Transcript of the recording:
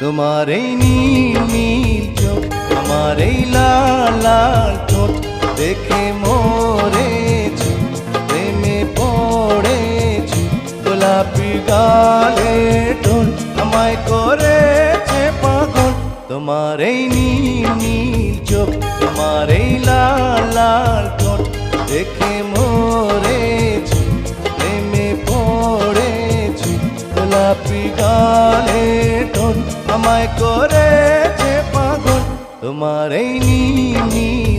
তোমার এই নীল নীল চোখ, তোমার এই লাল লাল ঠোঁট দেখে মরেছি, প্রেমে পড়েছি। গোলাপি গালে টোন, আমায় করেছে পাগল। তোমার এই নীল নীল চোখ, তোমার এই লাল লাল ঠোঁট দেখে মরেছি, প্রেমে পড়েছি। গোলাপি গালে টোন, আমায় করেছে পাগল। তোমার এই নীল নীল